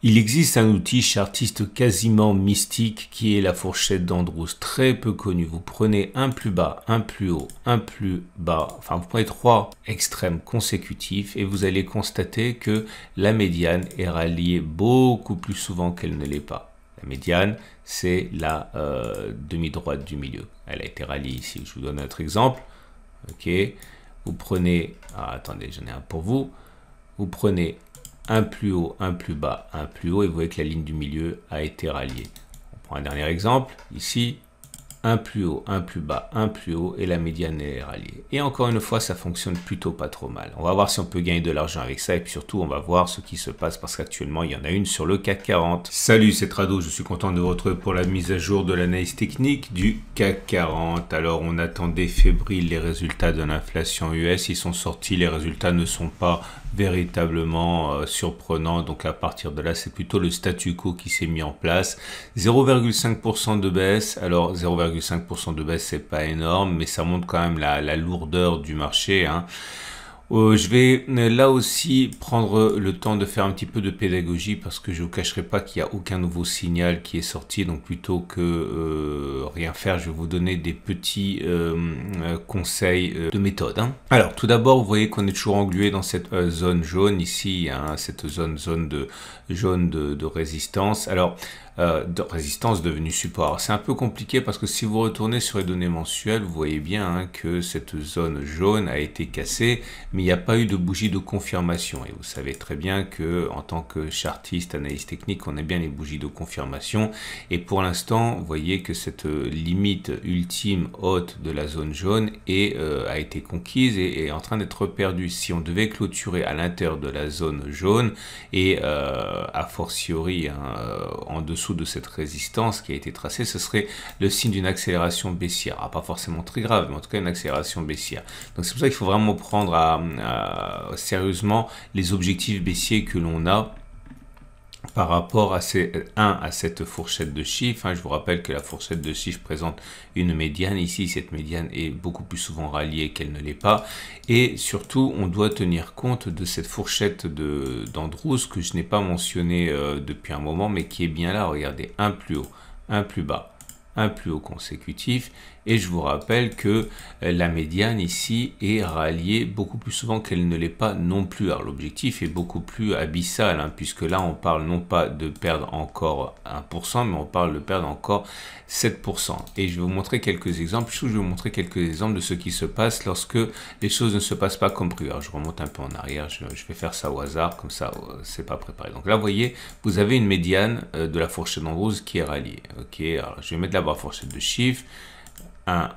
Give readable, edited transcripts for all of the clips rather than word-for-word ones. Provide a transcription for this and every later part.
Il existe un outil chartiste quasiment mystique qui est la fourchette d'Andrews, très peu connu. Vous prenez un plus bas, un plus haut, un plus bas, enfin vous prenez 3 extrêmes consécutifs et vous allez constater que la médiane est ralliée beaucoup plus souvent qu'elle ne l'est pas. La médiane, c'est la demi-droite du milieu. Elle a été ralliée ici. Je vous donne un autre exemple. Ok, vous prenez, attendez, j'en ai un pour vous. Vous prenez un plus haut, un plus bas, un plus haut, et vous voyez que la ligne du milieu a été ralliée. On prend un dernier exemple, ici, un plus haut, un plus bas, un plus haut, et la médiane est ralliée. Et encore une fois, ça fonctionne plutôt pas trop mal. On va voir si on peut gagner de l'argent avec ça, et puis surtout, on va voir ce qui se passe, parce qu'actuellement, il y en a une sur le CAC 40. Salut, c'est Trado, je suis content de vous retrouver pour la mise à jour de l'analyse technique du CAC 40. Alors, on attendait fébrile les résultats de l'inflation US, ils sont sortis, les résultats ne sont pas véritablement surprenant, donc à partir de là c'est plutôt le statu quo qui s'est mis en place. 0,5% de baisse, alors 0,5% de baisse c'est pas énorme, mais ça montre quand même la lourdeur du marché, hein. Je vais là aussi prendre le temps de faire un petit peu de pédagogie parce que je ne vous cacherai pas qu'il n'y a aucun nouveau signal qui est sorti, donc plutôt que rien faire, je vais vous donner des petits conseils de méthode, hein. Alors tout d'abord, vous voyez qu'on est toujours englué dans cette zone jaune ici, hein, cette zone de résistance. Alors de résistance devenue support. C'est un peu compliqué parce que si vous retournez sur les données mensuelles, vous voyez bien, hein, que cette zone jaune a été cassée, mais il n'y a pas eu de bougie de confirmation. Et vous savez très bien que en tant que chartiste, analyste technique, on a bien les bougies de confirmation. Et pour l'instant, vous voyez que cette limite ultime haute de la zone jaune a été conquise et est en train d'être perdue. Si on devait clôturer à l'intérieur de la zone jaune et a fortiori, hein, en dessous de cette résistance qui a été tracée, ce serait le signe d'une accélération baissière. Pas forcément très grave, mais en tout cas une accélération baissière. Donc c'est pour ça qu'il faut vraiment prendre sérieusement les objectifs baissiers que l'on a par rapport à cette fourchette de chiffres, hein. Je vous rappelle que la fourchette de chiffres présente une médiane. Ici, cette médiane est beaucoup plus souvent ralliée qu'elle ne l'est pas. Et surtout, on doit tenir compte de cette fourchette d'Andrews que je n'ai pas mentionné depuis un moment, mais qui est bien là. Regardez, un plus haut, un plus bas, un plus haut consécutif. Et je vous rappelle que la médiane ici est ralliée beaucoup plus souvent qu'elle ne l'est pas non plus. Alors l'objectif est beaucoup plus abyssal, hein, puisque là on parle non pas de perdre encore 1%, mais on parle de perdre encore 7%. Et je vais vous montrer quelques exemples. Je vais vous montrer quelques exemples de ce qui se passe lorsque les choses ne se passent pas comme prévu. Alors je remonte un peu en arrière, je vais faire ça au hasard, comme ça c'est pas préparé. Donc là vous voyez, vous avez une médiane de la fourchette d'Andrews qui est ralliée. Ok, alors je vais mettre d'abord la fourchette de chiffres. 1,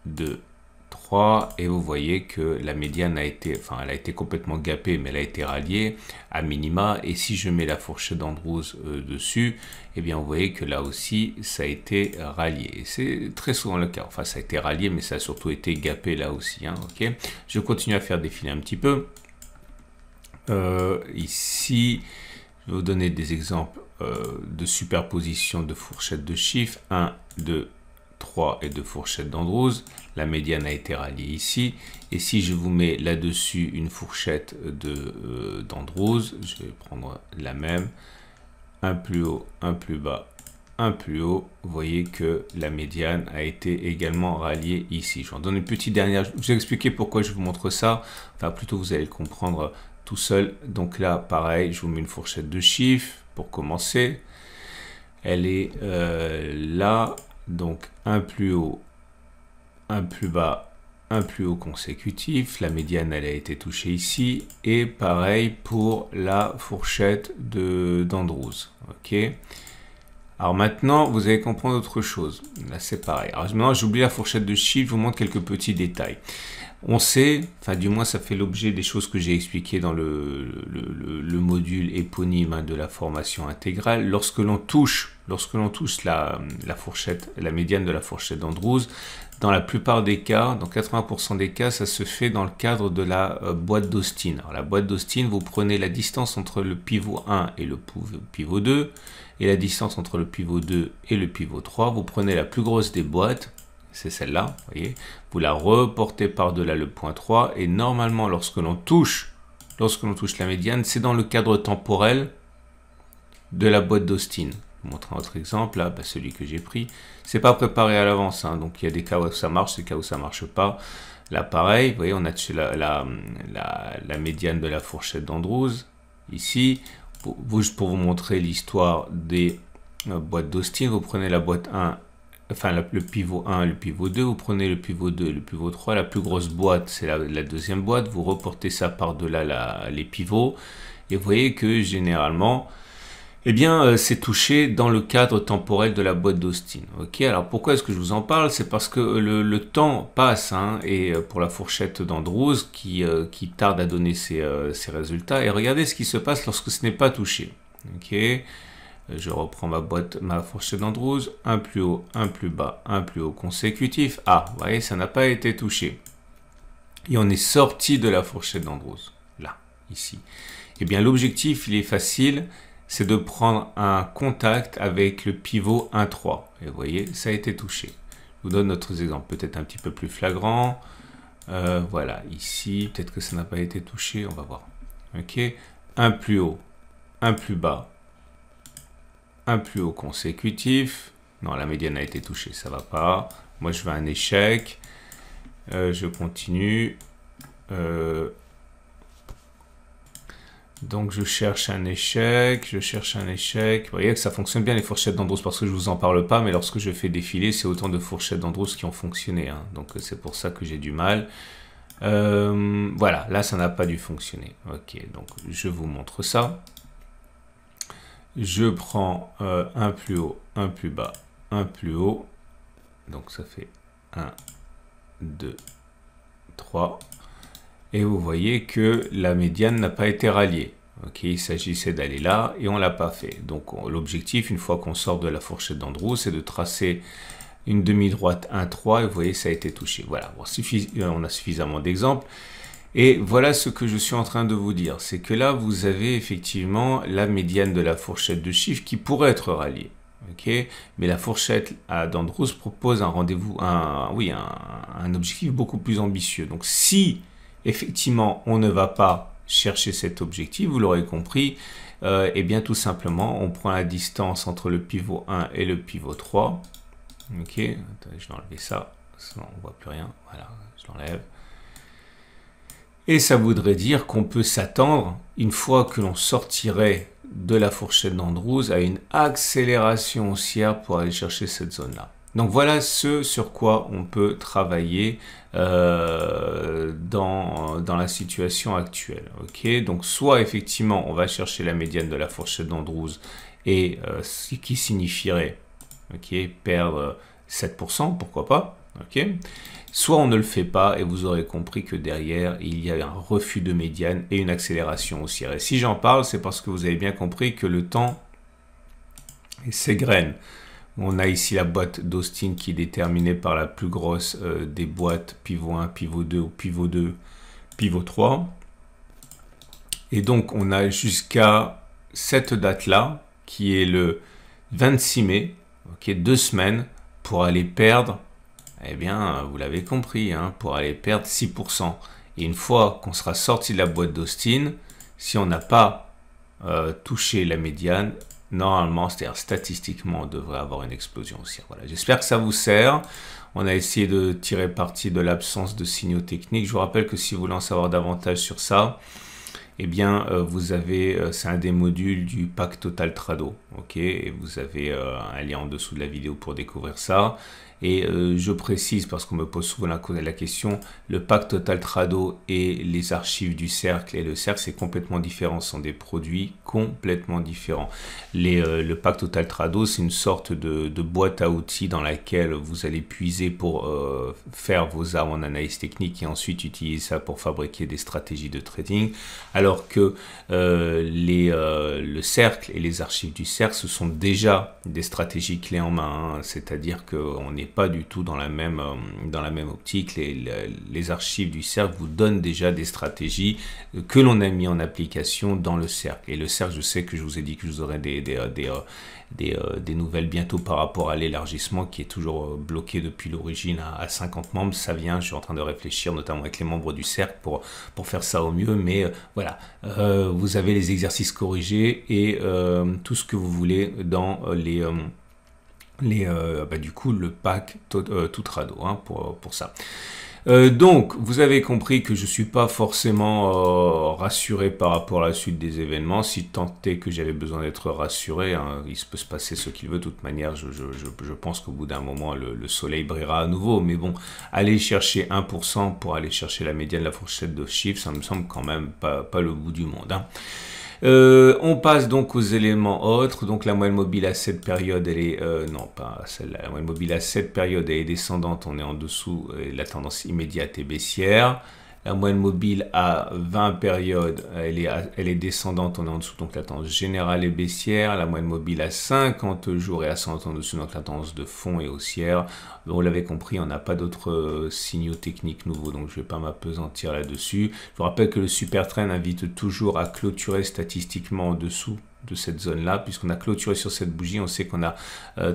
2, 3, et vous voyez que la médiane elle a été complètement gapée, mais elle a été ralliée à minima. Et si je mets la fourchette d'Andrews dessus, eh bien vous voyez que là aussi ça a été rallié. Et c'est très souvent le cas. Enfin, ça a été rallié, mais ça a surtout été gapé là aussi, hein, ok. Je continue à faire défiler un petit peu. Ici, je vais vous donner des exemples de superposition de fourchettes de chiffres. 1, 2, 3 et 2 fourchettes d'Andrews. La médiane a été ralliée ici. Et si je vous mets là-dessus une fourchette d'Andrews, je vais prendre la même. Un plus haut, un plus bas, un plus haut. Vous voyez que la médiane a été également ralliée ici. Je vous en donne une petite dernière. Je vais expliquer pourquoi je vous montre ça. Enfin, plutôt vous allez le comprendre tout seul. Donc là, pareil, je vous mets une fourchette de chiffres pour commencer. Elle est là. Donc un plus haut, un plus bas, un plus haut consécutif. La médiane, elle a été touchée ici. Et pareil pour la fourchette d'Andrews. Ok. Alors maintenant, vous allez comprendre autre chose. Là, c'est pareil. Alors maintenant, j'oublie la fourchette de chiffres. Je vous montre quelques petits détails. On sait, enfin du moins ça fait l'objet des choses que j'ai expliquées dans le module éponyme, hein, de la formation intégrale. Lorsque l'on touche la fourchette, la médiane de la fourchette d'Andrews, dans la plupart des cas, dans 80% des cas, ça se fait dans le cadre de la boîte d'Austin. Alors la boîte d'Austin, vous prenez la distance entre le pivot 1 et le pivot 2, et la distance entre le pivot 2 et le pivot 3. Vous prenez la plus grosse des boîtes, c'est celle-là, voyez, vous la reportez par-delà le point 3, et normalement, lorsque l'on touche la médiane, c'est dans le cadre temporel de la boîte d'Austin. Je vous montre un autre exemple, là, celui que j'ai pris. C'est pas préparé à l'avance, hein, donc il y a des cas où ça marche, des cas où ça marche pas. Là, pareil, vous voyez, on a la médiane de la fourchette d'Andrews, ici. Juste pour vous montrer l'histoire des boîtes d'Austin, vous prenez la boîte 1, enfin le pivot 1 et le pivot 2, vous prenez le pivot 2 et le pivot 3, la plus grosse boîte, c'est la deuxième boîte, vous reportez ça par-delà les pivots, et vous voyez que généralement, eh bien, c'est touché dans le cadre temporel de la boîte d'Austin. Ok, alors pourquoi est-ce que je vous en parle? C'est parce que le temps passe, hein, et pour la fourchette d'Andrews qui tarde à donner ses résultats. Et regardez ce qui se passe lorsque ce n'est pas touché. Ok, je reprends ma fourchette d'Andrews, un plus haut, un plus bas, un plus haut consécutif. Ah, vous voyez, ça n'a pas été touché. Et on est sorti de la fourchette d'Andrews, là, ici. Eh bien, l'objectif, il est facile. C'est de prendre un contact avec le pivot 1-3. Et vous voyez, ça a été touché. Je vous donne d'autres exemples, peut-être un petit peu plus flagrant. Voilà, ici, peut-être que ça n'a pas été touché, on va voir. Ok, un plus haut, un plus bas, un plus haut consécutif. Non, la médiane a été touchée, ça va pas. Moi, je veux un échec. Je continue. Donc je cherche un échec, Vous voyez que ça fonctionne bien les fourchettes d'Andrews parce que je vous en parle pas, mais lorsque je fais défiler, c'est autant de fourchettes d'Andrews qui ont fonctionné, hein. Donc c'est pour ça que j'ai du mal. Voilà, là ça n'a pas dû fonctionner. Ok, donc je vous montre ça. Je prends un plus haut, un plus bas, un plus haut. Donc ça fait 1, 2, 3. Et vous voyez que la médiane n'a pas été ralliée. Okay, il s'agissait d'aller là et on ne l'a pas fait. Donc l'objectif, une fois qu'on sort de la fourchette d'Andrews, c'est de tracer une demi-droite 1-3 et vous voyez, ça a été touché. Voilà, bon, on a suffisamment d'exemples. Et voilà ce que je suis en train de vous dire. C'est que là, vous avez effectivement la médiane de la fourchette de chiffres qui pourrait être ralliée. Okay, mais la fourchette d'Andrews propose un rendez-vous, un objectif beaucoup plus ambitieux. Donc si effectivement, on ne va pas chercher cet objectif, vous l'aurez compris, et bien tout simplement, on prend la distance entre le pivot 1 et le pivot 3. Ok, attendez, je vais enlever ça, sinon on ne voit plus rien. Voilà, je l'enlève. Et ça voudrait dire qu'on peut s'attendre, une fois que l'on sortirait de la fourchette d'Andrews, à une accélération haussière pour aller chercher cette zone-là. Donc voilà ce sur quoi on peut travailler dans la situation actuelle. Okay, donc soit effectivement on va chercher la médiane de la fourchette d'Andrews et ce qui signifierait perdre 7%, pourquoi pas. Soit on ne le fait pas et vous aurez compris que derrière il y a un refus de médiane et une accélération haussière. Et si j'en parle, c'est parce que vous avez bien compris que le temps s'égrène. On a ici la boîte d'Austin qui est déterminée par la plus grosse des boîtes pivot 1, pivot 2 ou pivot 2, pivot 3. Et donc, on a jusqu'à cette date-là, qui est le 26 mai, 2 semaines, pour aller perdre, eh bien, vous l'avez compris, hein, pour aller perdre 6%. Et une fois qu'on sera sorti de la boîte d'Austin, si on n'a pas touché la médiane, normalement, c'est-à-dire statistiquement, on devrait avoir une explosion haussière. Voilà, j'espère que ça vous sert. On a essayé de tirer parti de l'absence de signaux techniques. Je vous rappelle que si vous voulez en savoir davantage sur ça, eh bien, vous avez, c'est un des modules du pack Total Trado. Et vous avez un lien en dessous de la vidéo pour découvrir ça. Et je précise, parce qu'on me pose souvent la question, le pack Total Trado et les archives du cercle. Et le cercle, c'est complètement différent. Ce sont des produits complètement différents. Le pack Total Trado, c'est une sorte de boîte à outils dans laquelle vous allez puiser pour faire vos armes en analyse technique et ensuite utiliser ça pour fabriquer des stratégies de trading. Alors que le cercle et les archives du cercle, ce sont déjà des stratégies clés en main. Hein. C'est-à-dire qu'on n'est pas du tout dans la même optique. Les archives du cercle vous donnent déjà des stratégies que l'on a mis en application dans le cercle. Et le cercle, je sais que je vous ai dit que je vous aurai des nouvelles bientôt par rapport à l'élargissement qui est toujours bloqué depuis l'origine à 50 membres. Ça vient, je suis en train de réfléchir notamment avec les membres du cercle pour faire ça au mieux. Mais voilà, voilà, vous avez les exercices corrigés et tout ce que vous voulez dans du coup le pack Tutrado hein, pour ça. Donc, vous avez compris que je suis pas forcément rassuré par rapport à la suite des événements. Si tant est que j'avais besoin d'être rassuré, hein, il peut se passer ce qu'il veut. De toute manière, je pense qu'au bout d'un moment, le soleil brillera à nouveau. Mais bon, aller chercher 1% pour aller chercher la médiane de la fourchette de chiffres, ça me semble quand même pas le bout du monde. Hein. On passe donc aux éléments autres. Donc la moyenne mobile à cette période, elle est non pas celle-là. La moyenne mobile à cette période, elle est descendante. On est en dessous. Et la tendance immédiate est baissière. La moyenne mobile à 20 périodes, elle est descendante, on est en dessous, donc la tendance générale est baissière. La moyenne mobile à 50 jours est ascendante en dessous, donc la tendance de fond est haussière. Vous l'avez compris, on n'a pas d'autres signaux techniques nouveaux, donc je ne vais pas m'appesantir là-dessus. Je vous rappelle que le super trend invite toujours à clôturer statistiquement en dessous de cette zone-là, puisqu'on a clôturé sur cette bougie, on sait qu'on a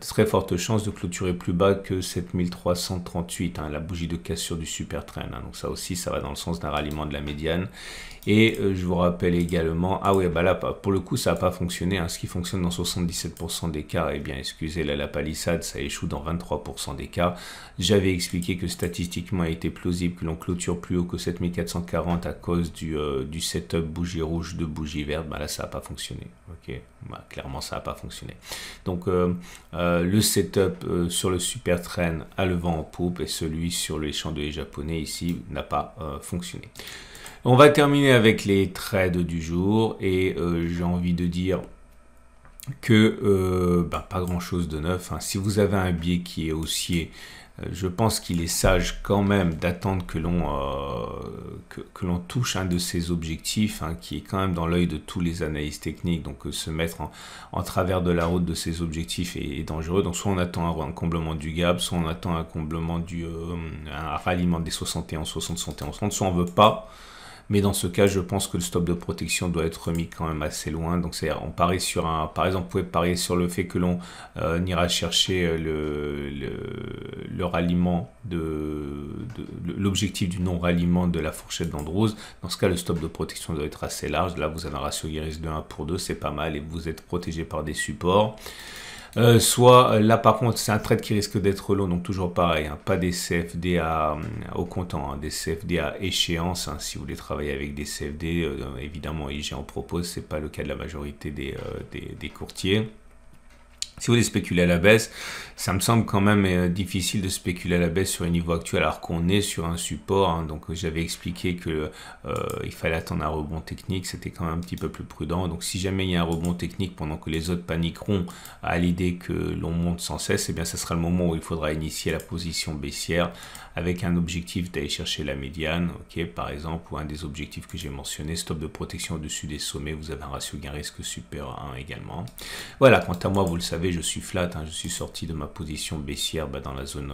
très forte chance de clôturer plus bas que 7338, hein, la bougie de cassure du super trend. Hein. Donc ça aussi, ça va dans le sens d'un ralliement de la médiane. Et je vous rappelle également, ah oui, bah là, pour le coup, ça n'a pas fonctionné. Hein. Ce qui fonctionne dans 77% des cas, eh bien, excusez, là, la palissade, ça échoue dans 23% des cas. J'avais expliqué que statistiquement, il était plausible que l'on clôture plus haut que 7440 à cause du setup bougie rouge de bougie verte. Bah là, ça n'a pas fonctionné. Ok, bah, clairement, ça n'a pas fonctionné. Donc, le setup sur le super trend a le vent en poupe et celui sur les chandeliers japonais ici n'a pas fonctionné. On va terminer avec les trades du jour et j'ai envie de dire que pas grand chose de neuf. Hein. Si vous avez un biais qui est haussier, je pense qu'il est sage quand même d'attendre que l'on touche un de ces objectifs hein, qui est quand même dans l'œil de tous les analystes techniques. Donc se mettre en travers de la route de ces objectifs est dangereux. Donc soit on attend un comblement du gap, soit on attend un comblement un ralliement des 71, 60, 71, 30, soit on veut pas. Mais dans ce cas, je pense que le stop de protection doit être remis quand même assez loin. Donc, on parie sur par exemple, vous pouvez parier sur le fait que l'on ira chercher le ralliement l'objectif du non-ralliement de la fourchette d'Andrews. Dans ce cas, le stop de protection doit être assez large. Là, vous avez un ratio guérisse de 1 pour 2, c'est pas mal et vous êtes protégé par des supports. Soit là par contre c'est un trade qui risque d'être long, donc toujours pareil, hein, pas des CFD au comptant, hein, des CFD à échéance, hein, si vous voulez travailler avec des CFD, évidemment IG en propose, c'est pas le cas de la majorité des courtiers. Si vous voulez spéculer à la baisse, ça me semble quand même difficile de spéculer à la baisse sur les niveaux actuels alors qu'on est sur un support. Hein, donc j'avais expliqué que il fallait attendre un rebond technique, c'était quand même un petit peu plus prudent. Donc si jamais il y a un rebond technique pendant que les autres paniqueront à l'idée que l'on monte sans cesse, eh bien ça sera le moment où il faudra initier la position baissière avec un objectif d'aller chercher la médiane, ok, par exemple, ou un des objectifs que j'ai mentionné, stop de protection au-dessus des sommets, vous avez un ratio gain risque supérieur à 1 également. Voilà, quant à moi, vous le savez, je suis flat, hein, je suis sorti de ma position baissière dans la zone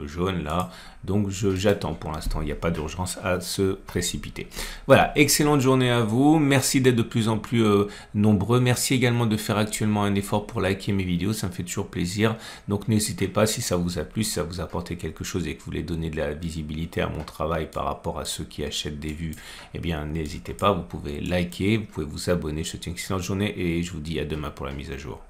jaune là, donc j'attends pour l'instant, il n'y a pas d'urgence à se précipiter. Voilà, excellente journée à vous, merci d'être de plus en plus nombreux, merci également de faire actuellement un effort pour liker mes vidéos, ça me fait toujours plaisir, donc n'hésitez pas si ça vous a plu, si ça vous a apporté quelque chose et que vous voulez donner de la visibilité à mon travail par rapport à ceux qui achètent des vues, eh bien n'hésitez pas, vous pouvez liker, vous pouvez vous abonner. Je vous souhaite une excellente journée et je vous dis à demain pour la mise à jour.